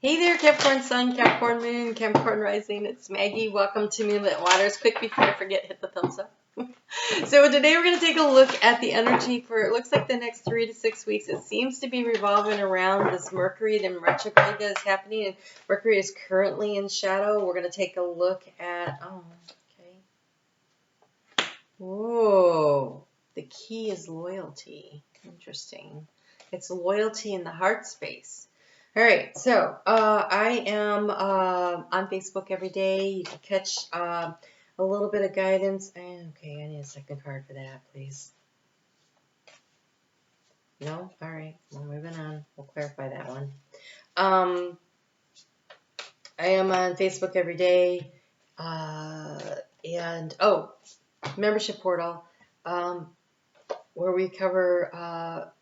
Hey there, Capricorn Sun, Capricorn Moon, Capricorn Rising. It's Maggie. Welcome to Moonlit Waters. Quick before I forget, hit the thumbs up. So today we're going to take a look at the energy for, it looks like the next 3 to 6 weeks. It seems to be revolving around this Mercury, the retrograde that is happening. And Mercury is currently in shadow. We're going to take a look at, whoa, the key is loyalty. Interesting. It's loyalty in the heart space. All right, so I am on Facebook every day. You can catch a little bit of guidance. Okay, I need a second card for that, please. No? All right, well, moving on. We'll clarify that one. I am on Facebook every day. Membership portal, where we cover...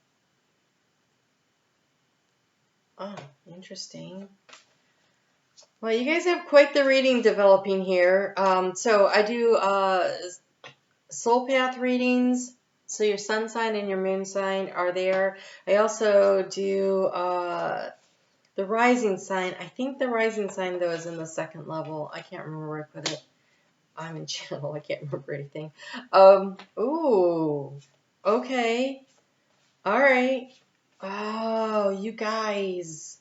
Oh, interesting. Well, you guys have quite the reading developing here. So I do soul path readings. So your sun sign and your moon sign are there. I also do the rising sign. I think the rising sign, though, is in the second level. I can't remember where I put it. I'm in channel. I can't remember anything. Ooh. Okay. All right. Oh, you guys.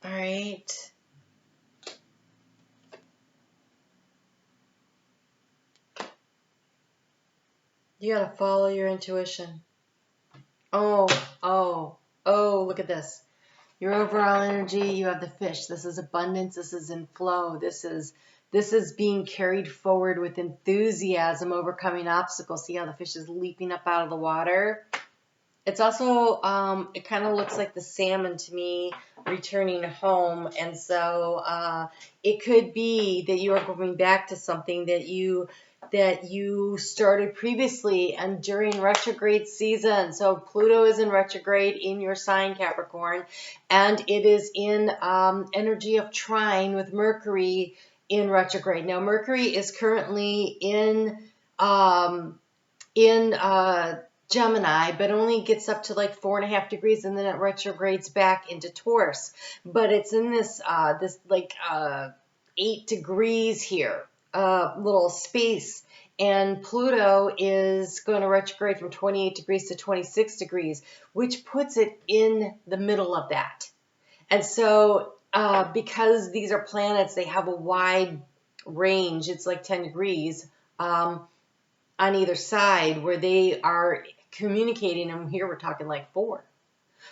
All right. You gotta follow your intuition. Oh, look at this. Your overall energy, you have the fish. This is abundance. This is in flow. This is being carried forward with enthusiasm, overcoming obstacles. See how the fish is leaping up out of the water? It's also, it kind of looks like the salmon to me returning home. And so it could be that you are going back to something that you started previously and during retrograde season. So Pluto is in retrograde in your sign, Capricorn, and it is in energy of trine with Mercury in retrograde. Now, Mercury is currently in Gemini, but only gets up to like 4.5 degrees, and then it retrogrades back into Taurus. But it's in this 8 degrees here, little space. And Pluto is going to retrograde from 28 degrees to 26 degrees, which puts it in the middle of that. And so because these are planets, they have a wide range. It's like 10 degrees on either side where they are communicating, and here we're talking like 4.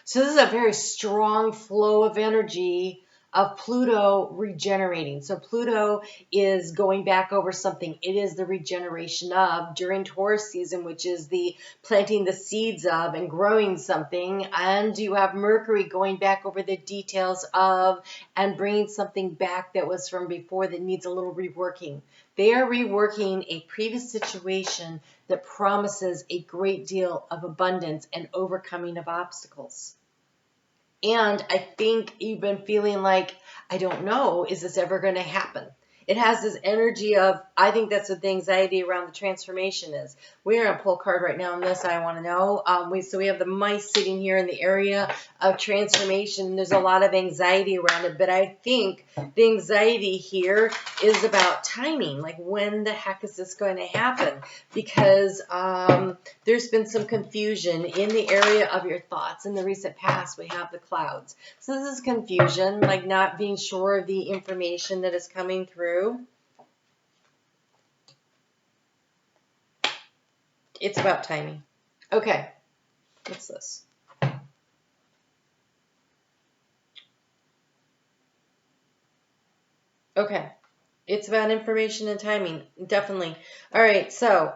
So this is a very strong flow of energy of Pluto regenerating. So Pluto is going back over something. It is the regeneration of during Taurus season, which is the planting the seeds of and growing something. And you have Mercury going back over the details of and bringing something back that was from before that needs a little reworking. They are reworking a previous situation that promises a great deal of abundance and overcoming of obstacles. And I think you've been feeling like, I don't know, is this ever going to happen? It has this energy of, I think that's what the anxiety around the transformation is. We're going to pull a card right now on this, I want to know. So we have the mice sitting here in the area of transformation. There's a lot of anxiety around it, but I think the anxiety here is about timing. Like, when the heck is this going to happen? Because there's been some confusion in the area of your thoughts. In the recent past, we have the clouds. So this is confusion, like not being sure of the information that is coming through. It's about timing. Okay, what's this? Okay, it's about information and timing, definitely. All right, so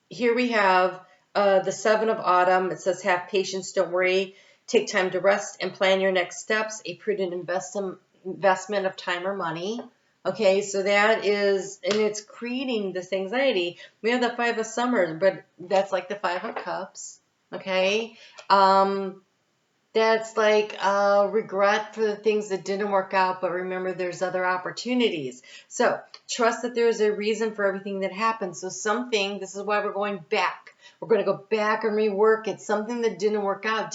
here we have the 7 of autumn. It says, have patience, don't worry. Take time to rest and plan your next steps. A prudent investment of time or money. Okay, so that is, and it's creating this anxiety. We have the 5 of summer, but that's like the 5 of cups. Okay, that's like regret for the things that didn't work out, but remember there's other opportunities. So trust that there's a reason for everything that happened. So something, this is why we're going back. We're going to go back and rework it. Something that didn't work out.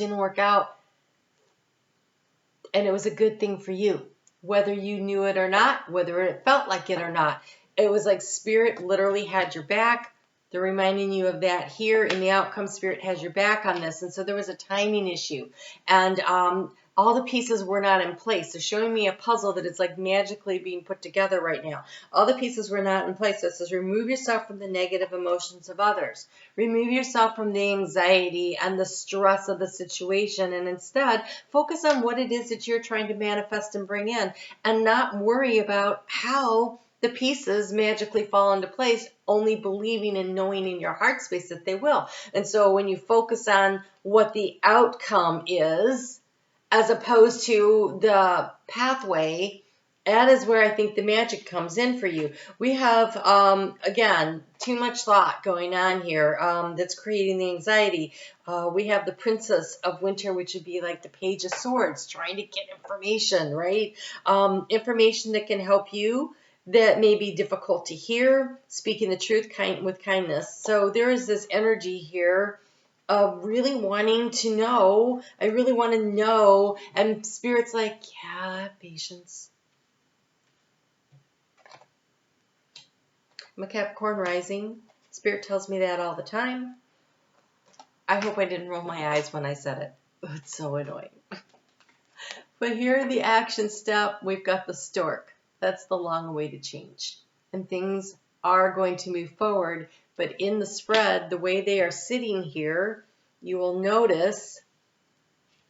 And it was a good thing for you, whether you knew it or not, whether it felt like it or not. It was like Spirit literally had your back. They're reminding you of that here in the outcome. Spirit has your back on this. And so there was a timing issue. And all the pieces were not in place. They're showing me a puzzle that is like magically being put together right now. All the pieces were not in place. So it says remove yourself from the negative emotions of others. Remove yourself from the anxiety and the stress of the situation, and instead focus on what it is that you're trying to manifest and bring in, and not worry about how the pieces magically fall into place, only believing and knowing in your heart space that they will. And so when you focus on what the outcome is, as opposed to the pathway, that is where I think the magic comes in for you. We have, again, too much thought going on here that's creating the anxiety. We have the Princess of Winter, which would be like the Page of Swords, trying to get information, right? Information that can help you that may be difficult to hear, speaking the truth with kindness. So there is this energy here of really wanting to know. I really want to know. And Spirit's like, yeah, patience. I'm a Capricorn rising. Spirit tells me that all the time. I hope I didn't roll my eyes when I said it. It's so annoying. But here in the action step, we've got the stork. That's the long-awaited change. And things are going to move forward. But in the spread, the way they are sitting here, you will notice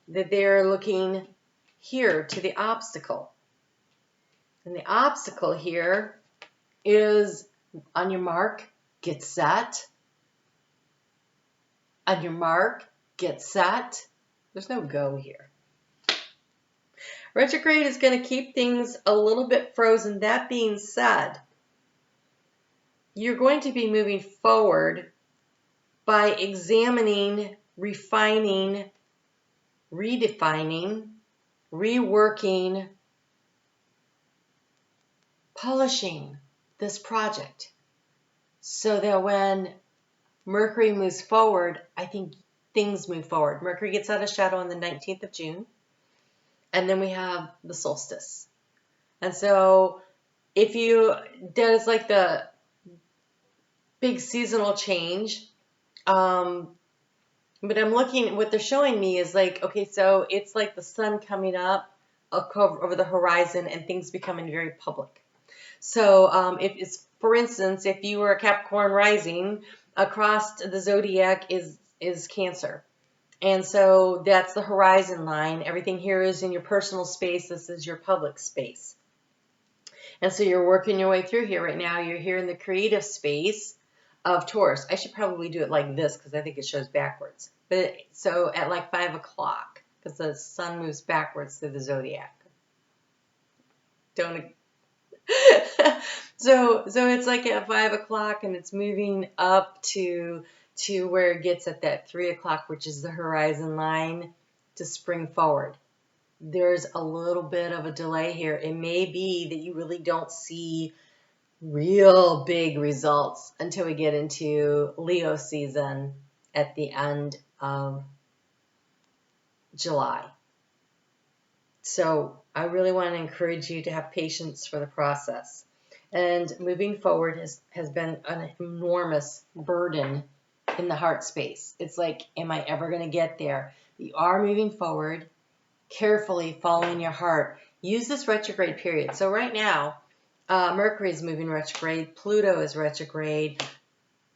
that they're looking here to the obstacle. And the obstacle here is on your mark, get set. On your mark, get set. There's no go here. Retrograde is going to keep things a little bit frozen. That being said, you're going to be moving forward by examining, refining, redefining, reworking, polishing this project so that when Mercury moves forward, I think things move forward. Mercury gets out of shadow on the 19th of June, and then we have the solstice. And so if you, there's like the big seasonal change, but I'm looking, what they're showing me is like, okay, so it's like the sun coming up over the horizon and things becoming very public. So if it's, for instance, if you were a Capricorn rising, across the zodiac is Cancer. And so that's the horizon line. Everything here is in your personal space. This is your public space. And so you're working your way through here right now. You're here in the creative space of Taurus. I should probably do it like this because I think it shows backwards. But so at like 5 o'clock, because the sun moves backwards through the zodiac. Don't. So it's like at 5 o'clock and it's moving up to where it gets at that 3 o'clock, which is the horizon line, to spring forward. There's a little bit of a delay here. It may be that you really don't see real big results until we get into Leo season at the end of July. So I really want to encourage you to have patience for the process. And moving forward has been an enormous burden in the heart space. It's like, am I ever going to get there? You are moving forward, carefully following your heart. Use this retrograde period. So right now, Mercury is moving retrograde. Pluto is retrograde.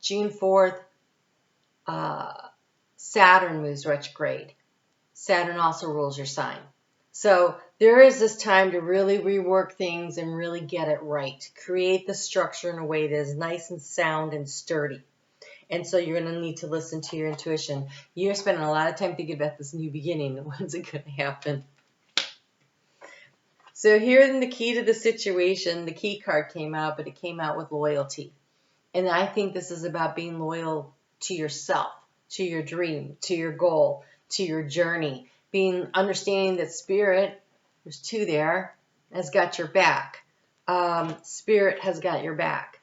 June 4th, Saturn moves retrograde. Saturn also rules your sign. So there is this time to really rework things and really get it right. Create the structure in a way that is nice and sound and sturdy. And so you're going to need to listen to your intuition. You're spending a lot of time thinking about this new beginning. When's it going to happen? So here in the key to the situation, the key card came out, but it came out with loyalty. And I think this is about being loyal to yourself, to your dream, to your goal, to your journey. Understanding that Spirit, there's two there, has got your back. Spirit has got your back.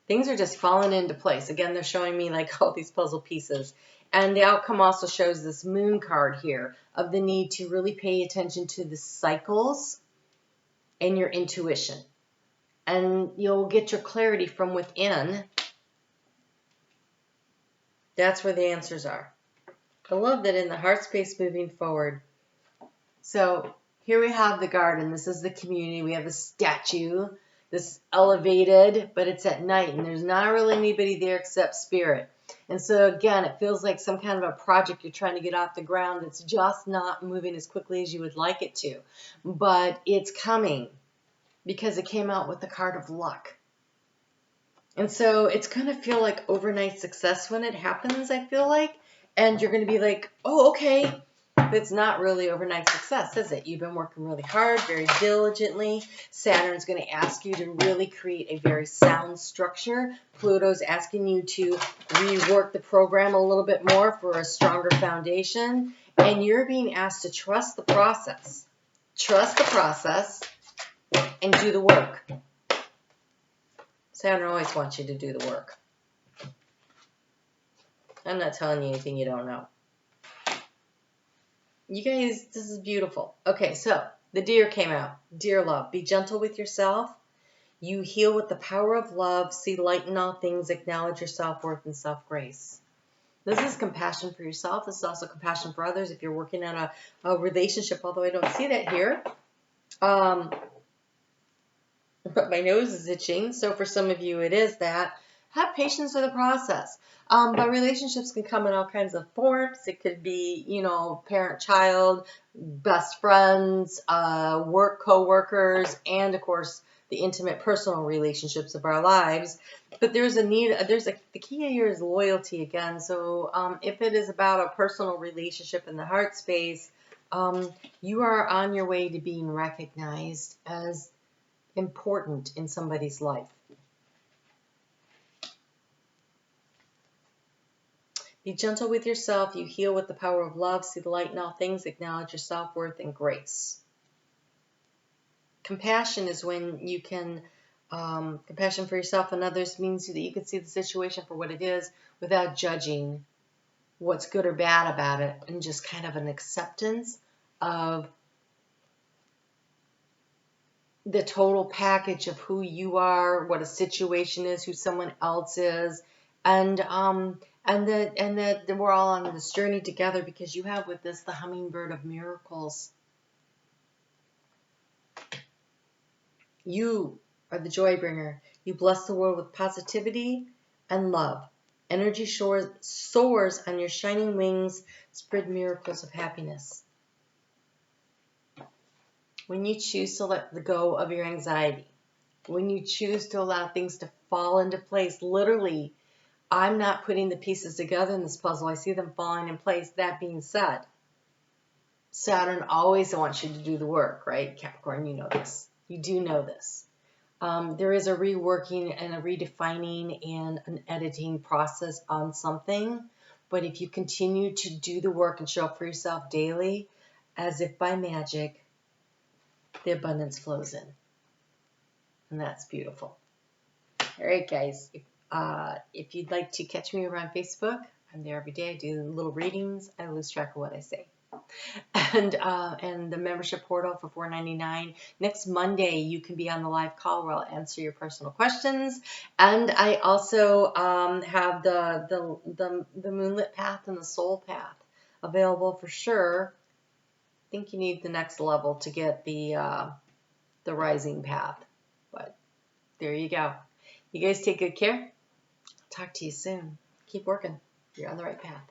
Things are just falling into place. Again, they're showing me like all these puzzle pieces. And the outcome also shows this moon card here of the need to really pay attention to the cycles and your intuition. And you'll get your clarity from within. That's where the answers are. I love that in the heart space moving forward. So here we have the garden. This is the community. We have the statue, this elevated, but it's at night and there's not really anybody there except spirit. And so again, it feels like some kind of a project you're trying to get off the ground that's just not moving as quickly as you would like it to. But it's coming because it came out with the card of luck. And so it's going to feel like overnight success when it happens, I feel like. And you're going to be like, oh, okay. But it's not really overnight success, is it? You've been working really hard, very diligently. Saturn's going to ask you to really create a very sound structure. Pluto's asking you to rework the program a little bit more for a stronger foundation. And you're being asked to trust the process. Trust the process and do the work. Saturn always wants you to do the work. I'm not telling you anything you don't know. You guys, this is beautiful. Okay, so the deer came out. Dear love, be gentle with yourself. You heal with the power of love. See light in all things. Acknowledge your self-worth and self-grace. This is compassion for yourself. This is also compassion for others if you're working on a relationship, although I don't see that here. But my nose is itching, so for some of you it is that. Have patience with the process. But relationships can come in all kinds of forms. It could be, you know, parent-child, best friends, work co-workers, and of course the intimate personal relationships of our lives. But there's a need. The key here is loyalty again. So if it is about a personal relationship in the heart space, you are on your way to being recognized as important in somebody's life. Be gentle with yourself. You heal with the power of love. See the light in all things. Acknowledge your self-worth and grace. Compassion is when you can, compassion for yourself and others means that you can see the situation for what it is without judging what's good or bad about it, and just kind of an acceptance of the total package of who you are, what a situation is, who someone else is, and that we're all on this journey together because you have with this the hummingbird of miracles. You are the joy bringer. You bless the world with positivity and love. Energy soars on your shining wings. Spread miracles of happiness. When you choose to let go of your anxiety, when you choose to allow things to fall into place, literally, I'm not putting the pieces together in this puzzle. I see them falling in place. That being said, Saturn always wants you to do the work, right? Capricorn, you know this. You do know this. There is a reworking and a redefining and an editing process on something. But if you continue to do the work and show up for yourself daily, as if by magic, the abundance flows in. And that's beautiful. All right, guys. If you'd like to catch me around Facebook, I'm there every day. I do little readings. I lose track of what I say. And the membership portal for $4.99. Next Monday, you can be on the live call where I'll answer your personal questions. And I also have the Moonlit Path and the Soul Path available for sure. I think you need the next level to get the Rising Path. But there you go. You guys take good care. Talk to you soon. Keep working. You're on the right path.